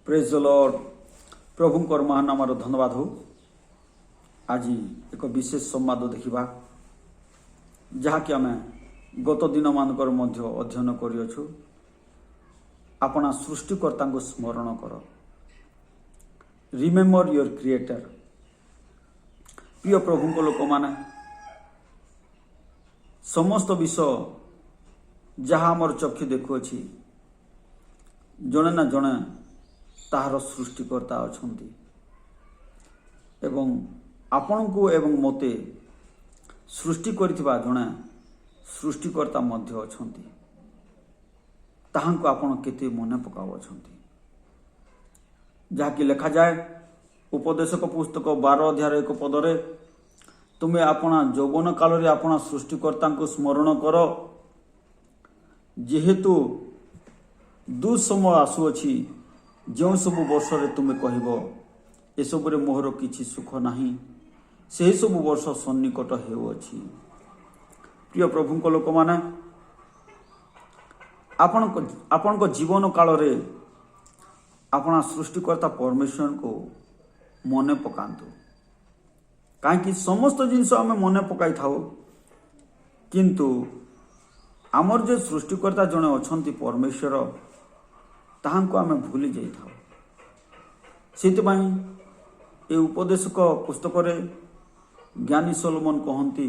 Praise the Lord. प्रभुंकर महानामर धन्यवाद हो। आज एक विशेष संवाद देखा जहाँकि आम गत दिन मानकर मध्य अध्ययन करियछु। अपना सृष्टिकर्ता को स्मरण कर, रिमेम्बर योर क्रिएटर। प्रिय प्रभु को लोक माने समस्त विषय जहाँ आमर चक्षु देखुअछि जने ना जने ताहार सृष्टिकर्ता अछंती एवं आपण को एवं मते सृष्टि करिथिबा जने सृष्टिकर्ता मध्य अछंती। ताहांको आपण केते मने पकाव अछंती जहाँकि लिखा जाए उपदेशक पुस्तक 12 अध्याय 1 पदरे तुमे अपना यौवन काल रे अपना सृष्टिकर्ता को स्मरण कर, जेहेतु दुसमय आसुअछि जो सब वर्ष रे तुमे कहबो ए सब रे मोहर किछि सुख नाही, से सब वर्ष सन्निकट हेउअछि। प्रिय प्रभु को लोक माने आपण को जीवन काल रे अपना सृष्टिकर्ता परमेश्वर को मने पकांतु। कहीं समस्त जिनस आम मने पकाई थाउ किंतु आमर जो सृष्टिकर्ता जने अछंती परमेश्वर ताहांको आम भूली जाई थाउ। सेतिबाई ए उपदेशक पुस्तक रे ज्ञानी सोलोमन कहंती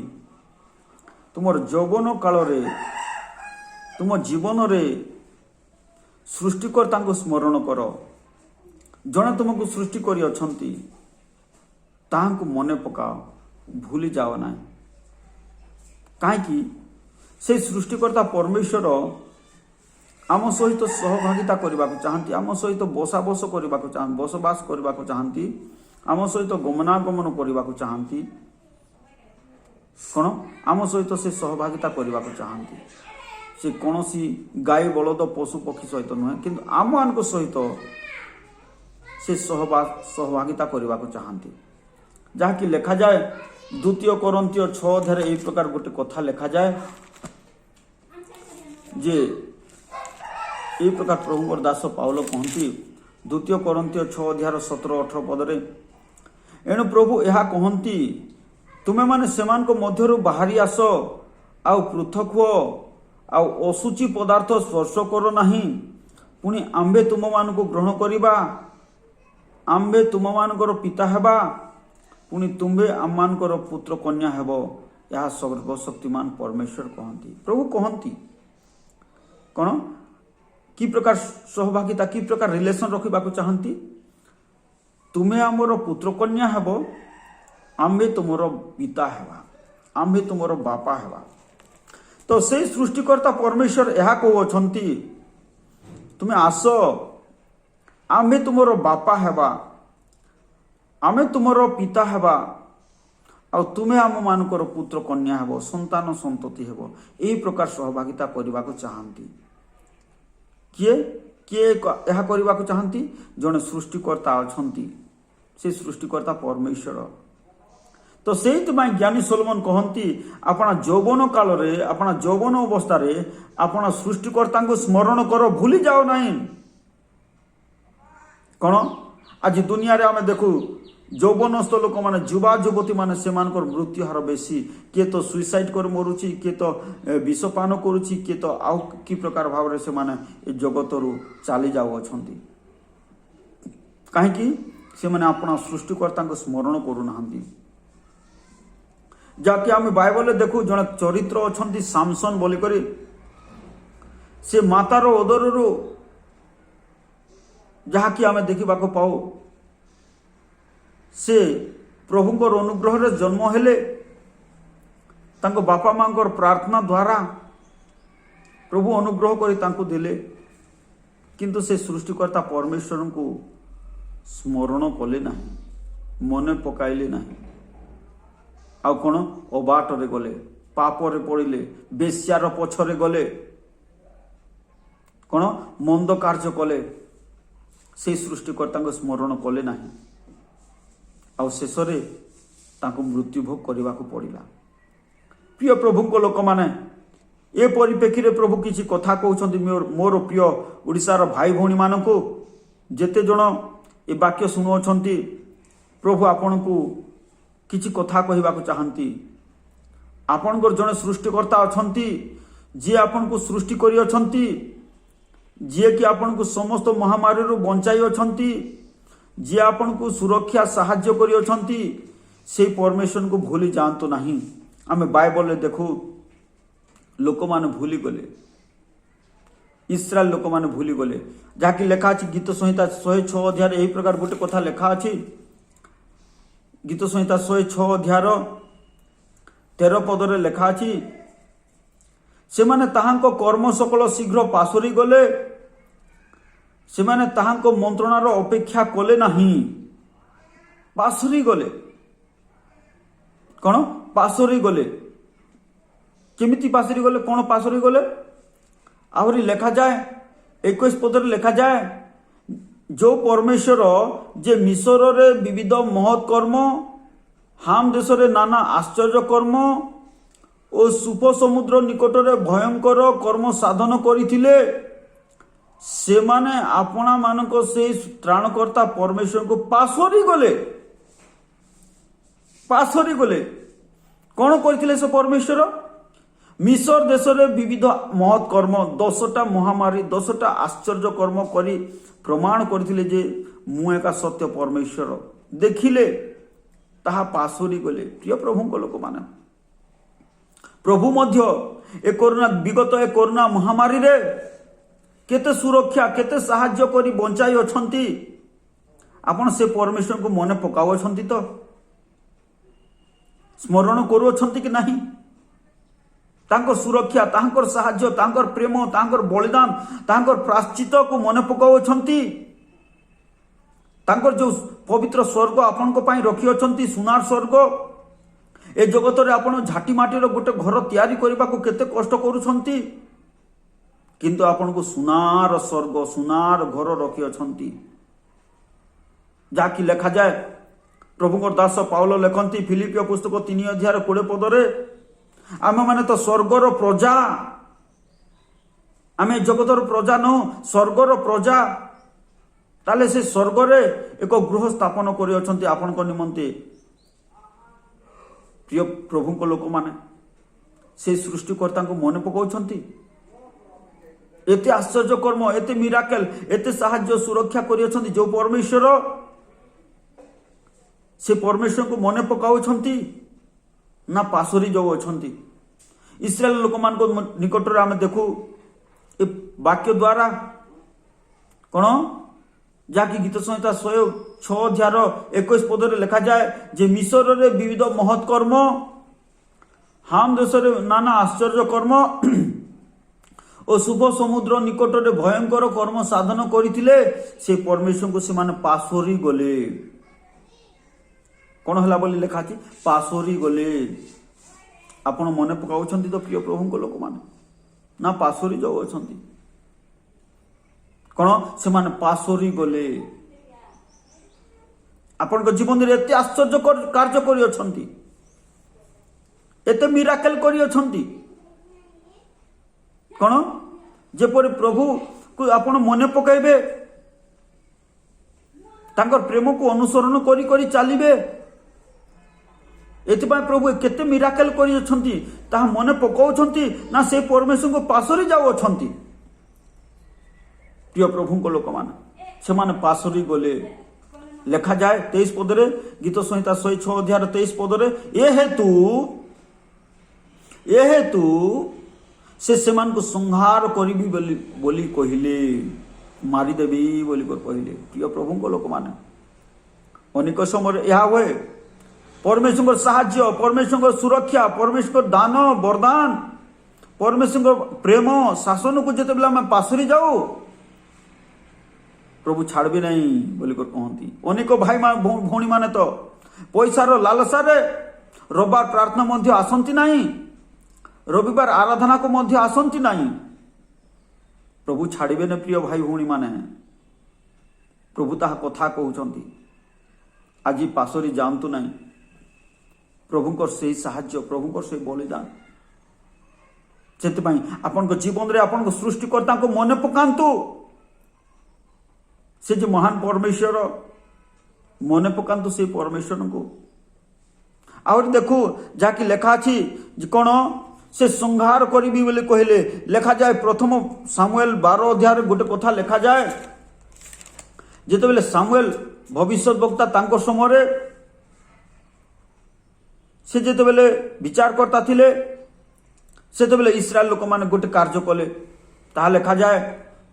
तुमर यौवन काल रे तुम जीवन रे सृष्टिकर्ता को स्मरण कर, जने तुमको सृष्टि करी अछंती ताहांको मने पकाओ, भूली जाओ ना। कहीं से सृष्टिकर्ता परमेश्वर आम सहित सहभागिता करने को चाहती, आम सहित बसाबस करने को चाहती, बसवास करने को चाहती, आम सहित गमनागमन करने को चाहती, कौन आम सहित से सहभागिता करने को चाहती। से कौन सी गाय बलद पशु पक्षी सहित नुहे किंतु आम मान सहित से सहभागिता करने को चाहती। जहाँकि लिखा जाए 2 कोरिन्थियो 6 अध्याय यही प्रकार गोटे कथा लिखा जाए जे यही प्रकार प्रभुଙ୍କର दास पाउल कहती 2 कोरिन्थियो 6 अध्याय 17-18 पदरे, एणु प्रभु यह कहती तुमे माने सेमान को मध्यरु बाहरी आस आउ पृथक हो आउ असुचि पदार्थ स्पर्श करो नाही, पुणी आंबे तुम मान को ग्रहण करिबा, आंबे तुम मानकर पिता हेबा, पुणी तुम्बे आम मानकर पुत्र कन्या हेब। यह सर्वशक्तिमान परमेश्वर कहती। प्रभु कहती कौन कि प्रकार सहभागिता कि प्रकार रिलेशन रखा चाहती, तुम्हें आमर पुत्र कन्या हेब, आंबे तुमर पिता हेबा, आंबे तुमर बापा हेबा। तो से सृष्टिकर्ता परमेश्वर यह कहते तुम्हें आस, आंबे तुमर बापा हेबा, आमे तुमर पिता हेबा, आ तुमे आम मानकर पुत्र कन्या हेब, संतान संतति हेब। यही प्रकार सहभागिता करने को चाहती। किए किए यह करने को चाहती? जने सृष्टिकर्ता अछंती, से सृष्टिकर्ता परमेश्वर। तो से ज्ञानी सोलोमन कहती अपना यौवन काल रे अपना यौवन अवस्था रे अपना सृष्टिकर्ता को स्मरण कर, भूली जाओ नहीं। कौन आज दुनिया रे आमे देखू यौवनस्थ लोक माने युवा युवती माने सेमानकर मृत्यु हार बेसी, किए तो सुइसाइड कर मरुची, किए तो विषपान करुची, किए तो आउ कि प्रकार भाव रे से माने जगत रु चली जाऊ अछंती। कहीं से माने अपना सृष्टिकर्ता को स्मरण करू नाहंती। जाकि आम बाइबल देखू जने चरित्र अछंती सामसन बोली करी, से मातार उदर रु जहाँकि आम देखा पाऊ से प्रभुंकर अनुग्रह रे जन्म हेले, तांको बापा मांकर प्रार्थना द्वारा प्रभु अनुग्रह करी तांको दिले, किंतु से सृष्टिकर्ता परमेश्वर को स्मरण कले नहीं, मने पकाइले नहीं। आउ कौन अबाटरे गले, पापरे पड़िले, बेश्यार पछरे गले, कौन मंद कार्य कले, से सृष्टिकर्ता को स्मरण कले नहीं। आउ शेष मृत्यु भोग करने को पड़ा। प्रिय प्रभु को लोक माने ए परिप्रेक्षी प्रभु किसी कथा कहते मोर प्रिय ओडिशार भाई भौणी मानक ଯେତେ ଜଣ ଏ ବାକ୍ୟ ଶୁଣୁଅଛନ୍ତି ପ୍ରଭୁ ଆପଣଙ୍କୁ କିଛି କଥା କହିବାକୁ ଚାହାନ୍ତି। ଆପଣଙ୍କର ଜଣେ ସୃଷ୍ଟିକର୍ତ୍ତା ଅଛନ୍ତି, ଯିଏ ଆପଣଙ୍କୁ ସୃଷ୍ଟି କରିଅଛନ୍ତି, ଯିଏକି ଆପଣଙ୍କୁ ସମସ୍ତ ମହାମାରୀରୁ ବଞ୍ଚାଇ ଅଛନ୍ତି, ଯିଏ ଆପଣଙ୍କୁ ସୁରକ୍ଷା ସାହାଯ୍ୟ କରିଅଛନ୍ତି, ସେଇ ପରମେଶ୍ୱରଙ୍କୁ ଭୁଲି ଯାଆନ୍ତୁ ନାହିଁ। ଆମେ ବାଇବଲରେ ଦେଖୁ ଲୋକମାନେ ଭୁଲିଗଲେ, ଇସ୍ରାଏଲ ଲୋକମାନେ ଭୁଲିଗଲେ, ଯାହାକି ଲେଖା ଅଛି ଗୀତ ସଂହିତା 106 ଅଧ୍ୟାୟରେ ଏହି ପ୍ରକାର ଗୋଟେ କଥା ଲେଖା ଅଛି। ଗୀତ ସଂହିତା 106 ଅଧ୍ୟାୟର 13 ପଦରେ ଲେଖା ଅଛି, ସେମାନେ ତାହାଙ୍କ କର୍ମ ସକଳ ଶୀଘ୍ର ପାସୋରି ଗଲେ, ସେମାନେ ତାହାଙ୍କ ମନ୍ତ୍ରଣାର ଅପେକ୍ଷା କଲେ ନାହିଁ। ପାସୋରି ଗଲେ, କ'ଣ ପାସୋରି ଗଲେ? କେମିତି ପାସୋରି ଗଲେ? କ'ଣ ପାସୋରି ଗଲେ? ଆହୁରି ଲେଖାଯାଏ 21 ପଦରେ ଲେଖାଯାଏ, ଯେଉଁ ପରମେଶ୍ୱର ଯେ ମିଶରରେ ବିବିଧ ମହତ୍ କର୍ମ, ହାମ ଦେଶରେ ନାନା ଆଶ୍ଚର୍ଯ୍ୟ କର୍ମ ଓ ସୁଫ ସମୁଦ୍ର ନିକଟରେ ଭୟଙ୍କର କର୍ମ ସାଧନ କରିଥିଲେ, ସେମାନେ ଆପଣାମାନଙ୍କ ସେହି ତ୍ରାଣକର୍ତ୍ତା ପରମେଶ୍ୱରଙ୍କୁ ପାସୋରି ଗଲେ। ପାସୋରି ଗଲେ। କ'ଣ କରିଥିଲେ ସେ ପରମେଶ୍ୱର? ମିଶର ଦେଶରେ ବିବିଧ ମହତ୍ କର୍ମ, 10ଟା ମହାମାରୀ, 10ଟା ଆଶ୍ଚର୍ଯ୍ୟ କର୍ମ କରି ପ୍ରମାଣ କରିଥିଲେ ଯେ ମୁଁ ଏକା ସତ୍ୟ ପରମେଶ୍ୱର। ଦେଖିଲେ, ତାହା ପାସୋରି ଗଲେ। ପ୍ରିୟ ପ୍ରଭୁଙ୍କ ଲୋକମାନେ, ପ୍ରଭୁ ମଧ୍ୟ ବିଗତ ଏ କରୋନା ମହାମାରୀରେ କେତେ ସୁରକ୍ଷା, କେତେ ସାହାଯ୍ୟ କରି ବଞ୍ଚାଇ ଅଛନ୍ତି। ଆପଣ ସେ ପରମେଶ୍ୱରଙ୍କୁ ମନେ ପକାଉଛନ୍ତି ତ? ସ୍ମରଣ କରୁଅଛନ୍ତି କି ନାହିଁ? ତାଙ୍କର ସୁରକ୍ଷା, ତାଙ୍କର ସାହାଯ୍ୟ, ତାଙ୍କର ପ୍ରେମ, ତାଙ୍କର ବଳିଦାନ, ତାଙ୍କର ପ୍ରାଶ୍ଚିତକୁ ମନେ ପକାଉଛନ୍ତି। ତାଙ୍କର ଯେଉଁ ପବିତ୍ର ସ୍ୱର୍ଗ ଆପଣଙ୍କ ପାଇଁ ରଖିଅଛନ୍ତି, ସୁନାର ସ୍ୱର୍ଗ। ଏ ଜଗତରେ ଆପଣ ଝାଟି ମାଟିର ଗୋଟେ ଘର ତିଆରି କରିବାକୁ କେତେ କଷ୍ଟ କରୁଛନ୍ତି, କିନ୍ତୁ ଆପଣଙ୍କୁ ସୁନାର ସ୍ୱର୍ଗ, ସୁନାର ଘର ରଖିଅଛନ୍ତି। ଯାହାକି ଲେଖାଯାଏ, ପ୍ରଭୁଙ୍କର ଦାସ ପାଉଲ ଲେଖନ୍ତି ଫିଲିପିୟ ପୁସ୍ତକ 3 ଅଧ୍ୟାୟ 20 ପଦରେ, ଆମେମାନେ ତ ସ୍ୱର୍ଗର ପ୍ରଜା, ଆମେ ଜଗତର ପ୍ରଜା ନୁହଁ, ସ୍ୱର୍ଗର ପ୍ରଜା। ତାହେଲେ ସେ ସ୍ୱର୍ଗରେ ଏକ ଗୃହ ସ୍ଥାପନ କରିଅଛନ୍ତି ଆପଣଙ୍କ ନିମନ୍ତେ। ପ୍ରିୟ ପ୍ରଭୁଙ୍କ ଲୋକମାନେ, ସେ ସୃଷ୍ଟିକର୍ତ୍ତାଙ୍କୁ ମନେ ପକାଉଛନ୍ତି? ଏତେ ଆଶ୍ଚର୍ଯ୍ୟ କର୍ମ, ଏତେ ମିରାକେଲ, ଏତେ ସାହାଯ୍ୟ ସୁରକ୍ଷା କରିଅଛନ୍ତି ଯେଉଁ ପରମେଶ୍ୱର, ସେ ପରମେଶ୍ୱରଙ୍କୁ ମନେ ପକାଉଛନ୍ତି ନା ପାସୋରି ଯାଉଅଛନ୍ତି? ଇସ୍ରାଏଲ ଲୋକମାନଙ୍କ ନିକଟରେ ଆମେ ଦେଖୁ ଏ ବାକ୍ୟ ଦ୍ୱାରା କ'ଣ, ଯାହାକି ଗୀତ ସଂହିତା 106 ଅଧ୍ୟାୟର 21 ପଦରେ ଲେଖାଯାଏ ଯେ ମିଶରରେ ବିବିଧ ମହତ୍ କର୍ମ, ହାମ ଦେଶରେ ନାନା ଆଶ୍ଚର୍ଯ୍ୟ କର୍ମ ଓ ଶୁଭ ସମୁଦ୍ର ନିକଟରେ ଭୟଙ୍କର କର୍ମ ସାଧନ କରିଥିଲେ, ସେ ପରମେଶ୍ୱରଙ୍କୁ ସେମାନେ ପାସୋରି ଗଲେ। କ'ଣ ହେଲା ବୋଲି ଲେଖା ଅଛି? ପାସୋରି ଗଲେ। ଆପଣ ମନେ ପକାଉଛନ୍ତି ତ ପ୍ରିୟ ପ୍ରଭୁଙ୍କ ଲୋକମାନେ, ନା ପାସୋରି ଯାଉଅଛନ୍ତି? କ'ଣ ସେମାନେ ପାସୋରି ଗଲେ? ଆପଣଙ୍କ ଜୀବନରେ ଏତେ ଆଶ୍ଚର୍ଯ୍ୟ କାର୍ଯ୍ୟ କରିଅଛନ୍ତି, ଏତେ ମିରାକେଲ କରିଅଛନ୍ତି, କ'ଣ ଯେପରି ପ୍ରଭୁକୁ ଆପଣ ମନେ ପକାଇବେ, ତାଙ୍କର ପ୍ରେମକୁ ଅନୁସରଣ କରି କରି ଚାଲିବେ। ଏଥିପାଇଁ ପ୍ରଭୁ କେତେ ମିରାକେଲ କରିଅଛନ୍ତି ତାହା ମନେ ପକାଉଛନ୍ତି ନା ସେ ପରମେଶ୍ୱରଙ୍କୁ ପାସୋରି ଯାଉଅଛନ୍ତି? ପ୍ରିୟ ପ୍ରଭୁଙ୍କ ଲୋକମାନେ, ସେମାନେ ପାସୋରି ଗଲେ। ଲେଖାଯାଏ 23 ପଦରେ, ଗୀତ ସଂହିତା 106 ଅଧ୍ୟାୟର 23 ପଦରେ, ଏ ହେତୁ ସେ ସେମାନଙ୍କୁ ସଂହାର କରିବି ବୋଲି କହିଲେ, ମାରିଦେବି ବୋଲି କହିଲେ। ପ୍ରିୟ ପ୍ରଭୁଙ୍କ ଲୋକମାନେ, ଅନେକ ସମୟରେ ଏହା ହୁଏ। ପରମେଶ୍ୱରଙ୍କ ସାହାଯ୍ୟ, ପରମେଶ୍ୱରଙ୍କ ସୁରକ୍ଷା, ପରମେଶ୍ୱରଙ୍କ ଦାନ ବରଦାନ, ପରମେଶ୍ୱରଙ୍କ ପ୍ରେମ ଶାସନକୁ ଯେତେବେଳେ ଆମେ ପାସୋରି ଯାଉ, ପ୍ରଭୁ ଛାଡ଼ିବେ ନାହିଁ ବୋଲି କହନ୍ତି। ଅନେକ ଭାଇ ଭଉଣୀମାନେ ତ ପଇସାର ଲାଲସାରେ ରବିବାର ପ୍ରାର୍ଥନା ମଧ୍ୟ ଆସନ୍ତି ନାହିଁ, ରବିବାର ଆରାଧନାକୁ ମଧ୍ୟ ଆସନ୍ତି ନାହିଁ। ପ୍ରଭୁ ଛାଡ଼ିବେନି ପ୍ରିୟ ଭାଇ ଭଉଣୀମାନେ। ପ୍ରଭୁ ତାହା କଥା କହୁଛନ୍ତି। ଆଜି ପାସୋରି ଯାଆନ୍ତୁ ନାହିଁ। ପ୍ରଭୁଙ୍କର ସେହି ସାହାଯ୍ୟ, ପ୍ରଭୁଙ୍କର ସେହି ବଳିଦାନ, ସେଥିପାଇଁ ଆପଣଙ୍କ ଜୀବନରେ ଆପଣଙ୍କ ସୃଷ୍ଟିକର୍ତ୍ତାଙ୍କୁ ମନେ ପକାନ୍ତୁ। से जो महान परमेश्वर मने पकातु से परमेश्वर को आहुरी देखु जहाँकि लेखा अच्छी कौन से संहार करी बोले कहले लेखा जाए प्रथम सामुएल 12 अध्याय गोटे कथा लेखा जाए जिते बेले सामुएल भविष्य वक्ता तांको समय से जिते बेले विचार करता थिले से बेले इस्राएल लोक माने गोटे कार्य कले ता लेखा जाए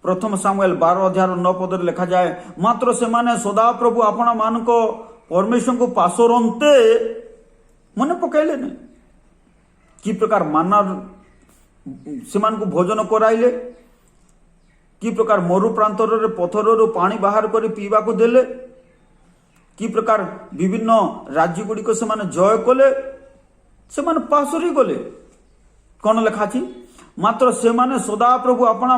प्रथम सामुएल 12 अध्याय 9 पद लेखा जाए मात्र से माने सदा प्रभु आपण मान को परमेश्वर को पासरंते मन पकड़े नहीं कि प्रकार माना से को भोजन कराइले कि प्रकार मरु प्रांतर पथर पानी बाहर कर पीवा को देले कि प्रकार विभिन्न राज्य गुड़िक से जय कले से पासरी गले कौन लिखा छी मात्र से सदा प्रभु अपना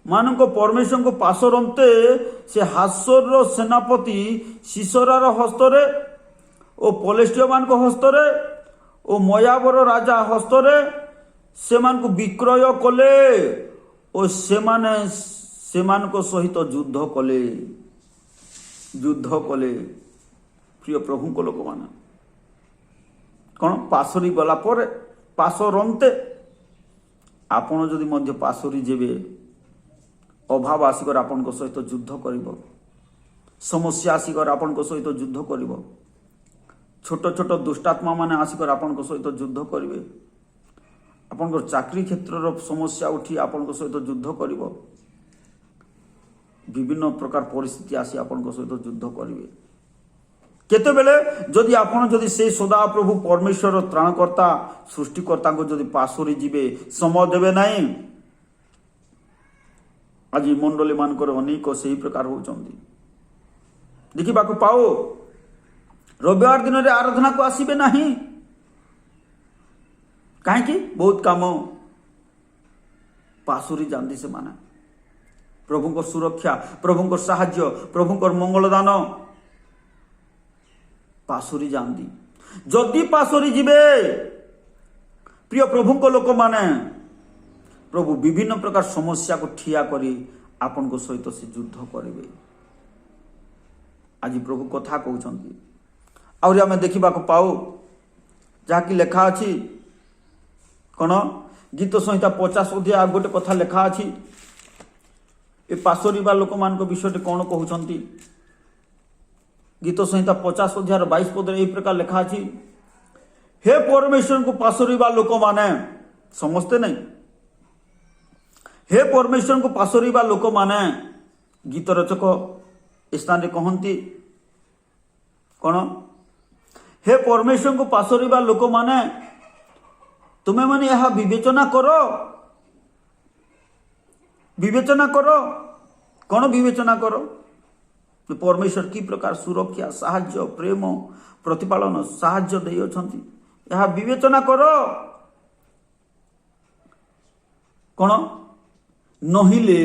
मान परमेश्वर को पासरंते से हासोर सेनापति सीसरार हस्तरे ओ पलेस्टिय मान हस्तरे ओ मोयाबर राजा हस्तरे से विक्रय कले ओ से सहित युद्ध कले प्रिय प्रभु को लोक मान कौन पासरी गला पर पासरंते आपण जदि मध्य पासरी जेबे अभाव आसिकर आपण सहित युद्ध कर समस्या आसिकर आपण सहित युद्ध कर छोट छोट दुष्टात्मा माने आसिकर आपण सहित युद्ध करेंगे आपण चाकरी क्षेत्र समस्या उठी आपण सहित युद्ध कर विभिन्न प्रकार परिस्थिति आसी आपण सहित युद्ध करेंगे केतेबेले जदि आपण जदि से सदा प्रभु परमेश्वर त्राणकर्ता सृष्टिकर्ता को जदि पासरी जीवे समय देवे नहीं आज मंडली मानकर अनेक से प्रकार होचंदी देखा पाओ रविवार दिन रे आराधना को आसीबे नहीं कहीं बहुत काम पासुरी जाती से माना प्रभुंकर सुरक्षा प्रभुंकर साहाय्य प्रभुंकर मंगलदान पासुरी जाती जदि पासुरी जीवे प्रिय प्रभुंक लोक माने प्रभु विभिन्न प्रकार समस्या को ठिया करी आपण को सहित से युद्ध करेंगे आज प्रभु कथा कहते आउरी आमे देखा पाऊ जहाँकि लेखा अच्छी कौन गीत संहिता 50 अध्याय गोटे कथा लेखा अच्छी ए पासोरीबा लोक मान विषय कौन कहते गीत संहिता 50 अध्याय 22 पद यही प्रकार लेखा अच्छी हे परमेश्वर को पासोरीबा लोक माने समस्ते नहीं हे परमेश्वर को पासोरीबा लोक माने गीत रचक स्थान कहती कौन हे परमेश्वर को पासोरीबा लोक माने तुम्हें माने यह विवेचना करो कौन विवेचना करो परमेश्वर की प्रकार सुरक्षा साहाय्य प्रेम प्रतिपालन साहाय्य दे अछंती यह विवेचना करो कौन नहिले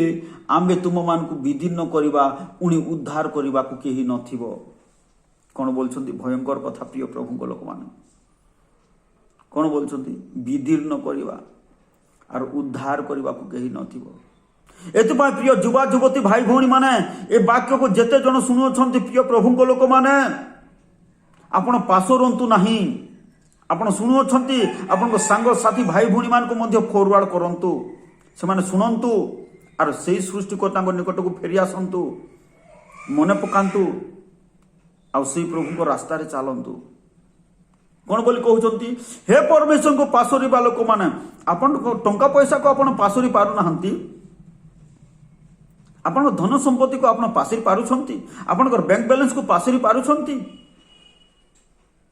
आम्बे तुम मान को विदीर्ण करवा पुणी उद्धार करने को केही नथिबो कौन बोलछंती भयंकर कथा प्रिय प्रभु को लोक मान कौन बोलछंती विदीर्ण करवा और उद्धार करने को केही नथिबो एतपाई प्रिय युवा युवती भाई भौणी माने ए वाक्य को जेते जन सुनुछंती प्रिय प्रभु को लोक माने आपण पासरंतु नाही आपण सुनुछंती आपण सांग साथी भाई भौणी मान को मध्य फॉरवर्ड करंतु से माने सुनंतु और से सृष्टिकर्ता निकट को फेरी आसतु मने पकांतु आ प्रभु को रास्ता रे चलतु कौन बोली कहते हे परमेश्वर को पासोरीबा लोक माने आपण टंका पैसा को आपण पासोरी पारु नाहंती आपण धन संपत्ति को आपण पासोरी पारुछंती आपण बैंक बैलेंस को पासोरी पारुछंती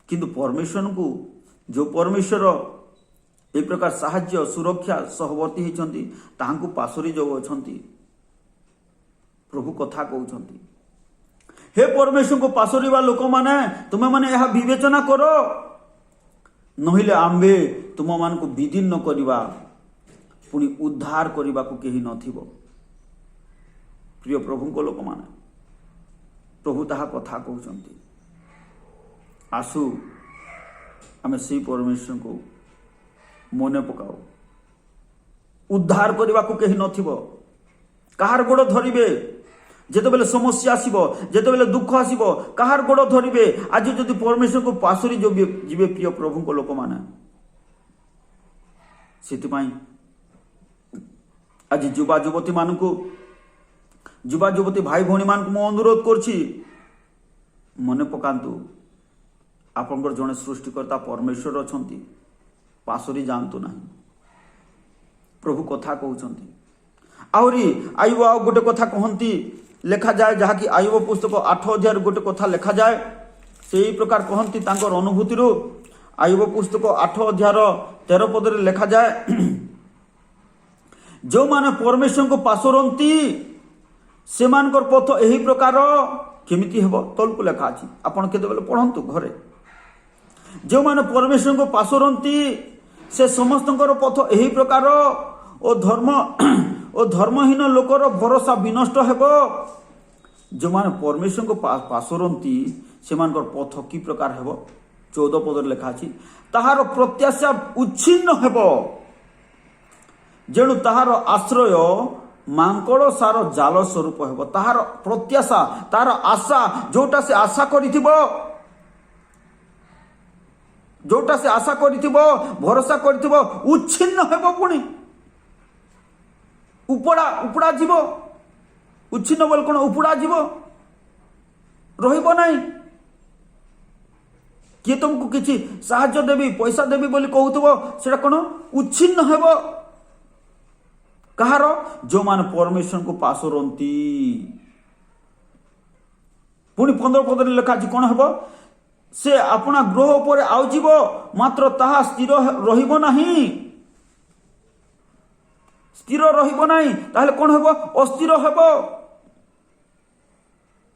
किंतु परमेश्वर को जो परमेश्वर ए प्रकार साहाय्य सुरक्षा सहवर्ती होती ताहांकु पासोरी जो अछंती प्रभु कथा कहउछंती हे परमेश्वर को पासोरीबा लोक माने तुम माने यह विवेचना करो नहिले आम्बे तुम मान को विदीर्ण करवा पुणी उद्धार करने को केही नथिबो प्रिय प्रभु को लोक माने प्रभु ताहा कथा कहउछंती आसु आमे से परमेश्वर को मने पकाओ उद्धार करने को केही नथिबो कहार गोड़ धरिबे ଯେତେବେଳେ ସମସ୍ୟା ଆସିବ, ଯେତେବେଳେ ଦୁଃଖ ଆସିବ, କାହାର ଗୋଡ଼ ଧରିବେ? ଆଜି ଯଦି ପରମେଶ୍ୱରକୁ ପାଶୋରି ଯିବେ ପ୍ରିୟ ପ୍ରଭୁଙ୍କ ଲୋକମାନେ। ସେଥିପାଇଁ ଆଜି ଯୁବା ଯୁବତୀ ଭାଇ ଭଉଣୀମାନଙ୍କୁ ମୁଁ ଅନୁରୋଧ କରୁଛି, ମନେ ପକାନ୍ତୁ ଆପଣଙ୍କର ଜଣେ ସୃଷ୍ଟିକର୍ତ୍ତା ପରମେଶ୍ୱର ଅଛନ୍ତି। ପାଶୋରି ଯାଆନ୍ତୁ ନାହିଁ। ପ୍ରଭୁ କଥା କହୁଛନ୍ତି। ଆହୁରି ଆୟୁବ ଆଉ ଗୋଟେ କଥା କହନ୍ତି, ଲେଖାଯାଏ, ଯାହାକି ଆୟୁବ ପୁସ୍ତକ 8 ଅଧ୍ୟାୟରୁ ଗୋଟେ କଥା ଲେଖାଯାଏ। ସେହି ପ୍ରକାର କହନ୍ତି ତାଙ୍କର ଅନୁଭୂତିରୁ। ଆୟୁବ ପୁସ୍ତକ 8 ଅଧ୍ୟାୟର 13 ପଦରେ ଲେଖାଯାଏ, ଯେଉଁମାନେ ପରମେଶ୍ୱରଙ୍କୁ ପାଶୋରନ୍ତି ସେମାନଙ୍କର ପଥ ଏହି ପ୍ରକାର କେମିତି ହେବ? ତଳକୁ ଲେଖା ଅଛି, ଆପଣ କେତେବେଳେ ପଢ଼ନ୍ତୁ ଘରେ। ଯେଉଁମାନେ ପରମେଶ୍ୱରଙ୍କୁ ପାଶୋରନ୍ତି ସେ ସମସ୍ତଙ୍କର ପଥ ଏହି ପ୍ରକାର, ଓ ଧର୍ମହୀନ ଲୋକର ଭରସା ବିନଷ୍ଟ ହେବ। ଯେଉଁମାନେ ପରମେଶ୍ୱରଙ୍କୁ ପାଶୋରନ୍ତି ସେମାନଙ୍କର ପଥ କି ପ୍ରକାର ହେବ? 14 ପଦରେ ଲେଖା ଅଛି, ତାହାର ପ୍ରତ୍ୟାଶା ଉଚ୍ଛିନ୍ନ ହେବ, ଯେଣୁ ତାହାର ଆଶ୍ରୟ ମାଙ୍କଡ଼ ସାର ଜାଲ ସ୍ୱରୂପ ହେବ। ତାହାର ପ୍ରତ୍ୟାଶା, ତାହାର ଆଶା, ଯୋଉଟା ସେ ଆଶା କରିଥିବ, ଭରସା କରିଥିବ, ଉଚ୍ଛିନ୍ନ ହେବ। ପୁଣି ଉପଡ଼ା ଯିବ। ଉଚ୍ଛିନ୍ନ ବୋଲି କ'ଣ? ଉପଡ଼ା ଯିବ, ରହିବ ନାହିଁ। କିଏ ତୁମକୁ କିଛି ସାହାଯ୍ୟ ଦେବି, ପଇସା ଦେବି ବୋଲି କହୁଥିବ, ସେଟା କ'ଣ? ଉଚ୍ଛିନ୍ନ ହେବ। କାହାର? ଯେଉଁମାନେ ପରମେଶ୍ୱରଙ୍କୁ ପାଶୋରନ୍ତି। ପୁଣି 15 ପଦରେ ଲେଖା ଅଛି, କ'ଣ ହେବ? ସେ ଆପଣା ଗ୍ରହ ଉପରେ ଆଉଜିବ, ମାତ୍ର ତାହା ସ୍ଥିର ରହିବ ନାହିଁ। ସ୍ଥିର ରହିବ ନାହିଁ, ତାହେଲେ କ'ଣ ହେବ? ଅସ୍ଥିର ହେବ।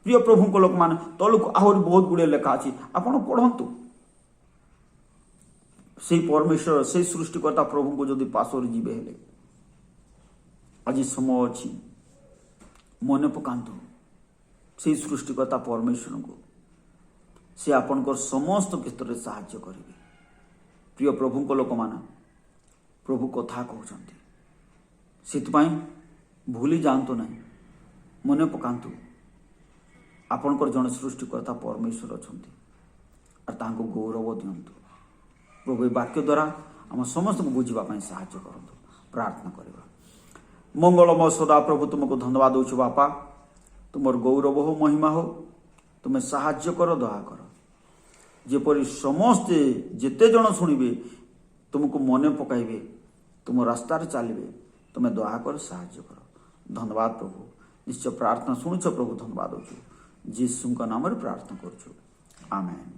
ପ୍ରିୟ ପ୍ରଭୁଙ୍କ ଲୋକମାନେ, ତଳକୁ ଆହୁରି ବହୁତ ଗୁଡ଼ିଏ ଲେଖା ଅଛି, ଆପଣ ପଢ଼ନ୍ତୁ। ସେଇ ପରମେଶ୍ୱର, ସେଇ ସୃଷ୍ଟିକର୍ତ୍ତା ପ୍ରଭୁଙ୍କୁ ଯଦି ପାଶୋରି ଯିବେ ହେଲେ, ଆଜି ସମୟ ଅଛି, ମନେ ପକାନ୍ତୁ ସେଇ ସୃଷ୍ଟିକର୍ତ୍ତା ପରମେଶ୍ୱରଙ୍କୁ। ସେ ଆପଣଙ୍କର ସମସ୍ତ କ୍ଷେତ୍ରରେ ସାହାଯ୍ୟ କରିବେ। ପ୍ରିୟ ପ୍ରଭୁଙ୍କ ଲୋକମାନେ, ପ୍ରଭୁ କଥା କହୁଛନ୍ତି। ସେଥିପାଇଁ ଭୁଲି ଯାଆନ୍ତୁ ନାହିଁ, ମନେ ପକାନ୍ତୁ ଆପଣଙ୍କର ଜଣେ ସୃଷ୍ଟିକର୍ତ୍ତା ପରମେଶ୍ୱର ଅଛନ୍ତି, ଆଉ ତାଙ୍କୁ ଗୌରବ ଦିଅନ୍ତୁ। ପ୍ରଭୁ ଏ ବାକ୍ୟ ଦ୍ୱାରା ଆମ ସମସ୍ତଙ୍କୁ ବୁଝିବା ପାଇଁ ସାହାଯ୍ୟ କରନ୍ତୁ। ପ୍ରାର୍ଥନା କରିବା। ମଙ୍ଗଳମୟ ସଦାପ୍ରଭୁ, ତୁମକୁ ଧନ୍ୟବାଦ ଦେଉଛୁ ବାପା। ତୁମର ଗୌରବ ହଉ, ମହିମା ହଉ, ତୁମେ ସାହାଯ୍ୟ କର, ଦୟା କର, ଯେପରି ସମସ୍ତେ ଯେତେ ଜଣ ଶୁଣିବେ ତୁମକୁ ମନେ ପକାଇବେ, ତୁମ ରାସ୍ତାରେ ଚାଲିବେ। ତୁମେ ଦୟାକର, ସାହାଯ୍ୟ କର। ଧନ୍ୟବାଦ ପ୍ରଭୁ। ନିଶ୍ଚୟ ପ୍ରାର୍ଥନା ଶୁଣୁଛ ପ୍ରଭୁ, ଧନ୍ୟବାଦ ଦେଉଛୁ। ଯୀଶୁଙ୍କ ନାମରେ ପ୍ରାର୍ଥନା କରୁଛୁ, ଆମେନ୍।